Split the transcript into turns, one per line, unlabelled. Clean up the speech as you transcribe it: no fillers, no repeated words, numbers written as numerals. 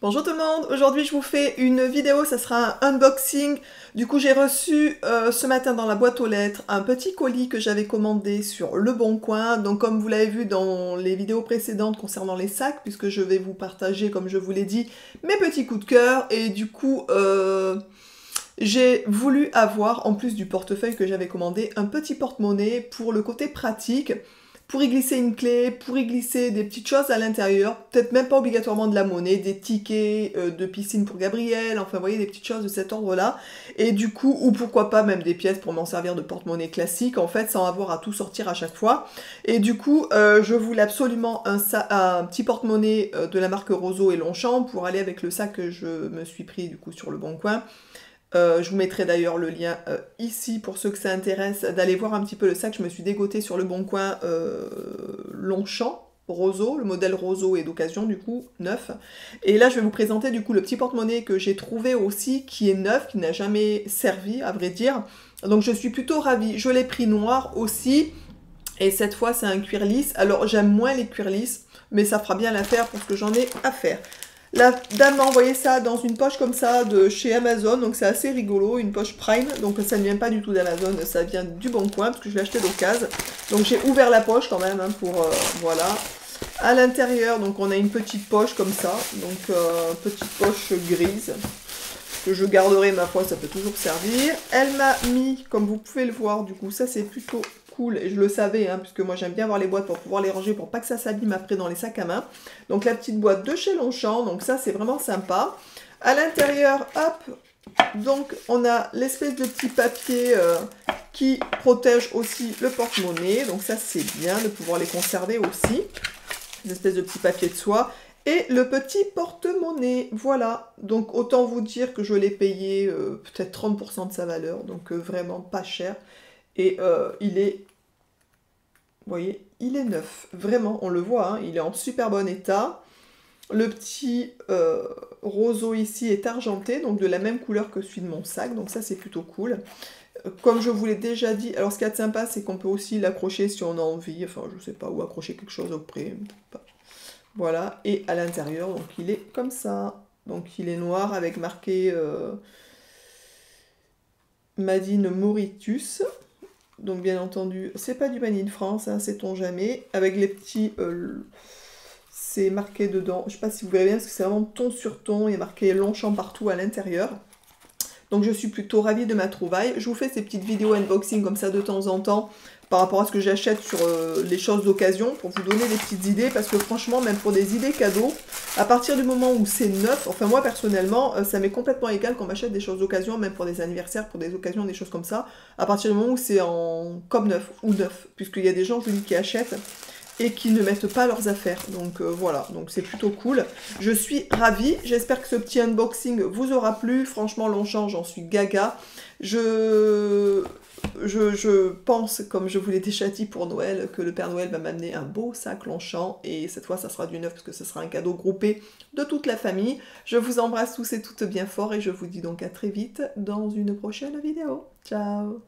Bonjour tout le monde, aujourd'hui je vous fais une vidéo, ça sera un unboxing. Du coup j'ai reçu ce matin dans la boîte aux lettres un petit colis que j'avais commandé sur Le Bon Coin. Donc comme vous l'avez vu dans les vidéos précédentes concernant les sacs, puisque je vais vous partager, comme je vous l'ai dit, mes petits coups de cœur. Et du coup j'ai voulu avoir, en plus du portefeuille que j'avais commandé, un petit porte-monnaie pour le côté pratique. Pour y glisser une clé, pour y glisser des petites choses à l'intérieur, peut-être même pas obligatoirement de la monnaie, des tickets de piscine pour Gabriel, enfin vous voyez des petites choses de cet ordre-là. Et du coup, ou pourquoi pas même des pièces pour m'en servir de porte-monnaie classique, en fait, sans avoir à tout sortir à chaque fois. Et du coup, je voulais absolument un petit porte-monnaie de la marque Roseau et Longchamp pour aller avec le sac que je me suis pris du coup sur Le Bon Coin. Je vous mettrai d'ailleurs le lien ici pour ceux que ça intéresse d'aller voir un petit peu le sac. Je me suis dégotée sur Le Bon Coin Longchamp, Roseau, le modèle Roseau est d'occasion du coup, neuf. Et là je vais vous présenter du coup le petit porte-monnaie que j'ai trouvé aussi, qui est neuf, qui n'a jamais servi à vrai dire. Donc je suis plutôt ravie. Je l'ai pris noir aussi. Et cette fois c'est un cuir lisse. Alors j'aime moins les cuirs lisses, mais ça fera bien l'affaire pour ce que j'en ai à faire. La dame m'a envoyé ça dans une poche comme ça de chez Amazon, donc c'est assez rigolo, une poche Prime, donc ça ne vient pas du tout d'Amazon, ça vient du Bon Coin, parce que je l'ai acheté d'occasion. Donc j'ai ouvert la poche quand même, hein, pour, voilà. À l'intérieur, donc on a une petite poche comme ça, donc petite poche grise, que je garderai ma foi, ça peut toujours servir. Elle m'a mis, comme vous pouvez le voir, du coup ça c'est plutôt cool, et je le savais, hein, puisque moi j'aime bien avoir les boîtes pour pouvoir les ranger, pour pas que ça s'abîme après dans les sacs à main. Donc la petite boîte de chez Longchamp, donc ça c'est vraiment sympa. À l'intérieur, hop, donc on a l'espèce de petit papier qui protège aussi le porte-monnaie, donc ça c'est bien de pouvoir les conserver aussi. Une espèce de petit papier de soie. Et le petit porte-monnaie, voilà. Donc autant vous dire que je l'ai payé peut-être 30% de sa valeur, donc vraiment pas cher. Et il est, vous voyez, il est neuf. Vraiment, on le voit, hein, il est en super bon état. Le petit roseau ici est argenté, donc de la même couleur que celui de mon sac, donc ça c'est plutôt cool. Comme je vous l'ai déjà dit, alors ce qui est sympa, c'est qu'on peut aussi l'accrocher si on a envie, enfin je sais pas, ou accrocher quelque chose auprès. Voilà, et à l'intérieur, donc il est comme ça. Donc il est noir avec marqué Made in Mauritius. Donc bien entendu, c'est pas du Made in France, hein, sait-on jamais. Avec les petits... c'est marqué dedans, je sais pas si vous verrez bien, parce que c'est vraiment ton sur ton. Il y a marqué Longchamp partout à l'intérieur. Donc je suis plutôt ravie de ma trouvaille. Je vous fais ces petites vidéos unboxing comme ça de temps en temps par rapport à ce que j'achète sur les choses d'occasion pour vous donner des petites idées, parce que franchement, même pour des idées cadeaux, à partir du moment où c'est neuf, enfin moi personnellement, ça m'est complètement égal qu'on m'achète des choses d'occasion, même pour des anniversaires, pour des occasions, des choses comme ça, à partir du moment où c'est en comme neuf ou neuf, puisqu'il y a des gens, je dis, qui achètent et qui ne mettent pas leurs affaires. Donc voilà, donc c'est plutôt cool. Je suis ravie, j'espère que ce petit unboxing vous aura plu. Franchement, Longchamp, j'en suis gaga. Je pense, comme je vous l'ai déjà dit pour Noël, que le Père Noël va m'amener un beau sac Longchamp, et cette fois ça sera du neuf parce que ce sera un cadeau groupé de toute la famille. Je vous embrasse tous et toutes bien fort, et je vous dis donc à très vite dans une prochaine vidéo. Ciao!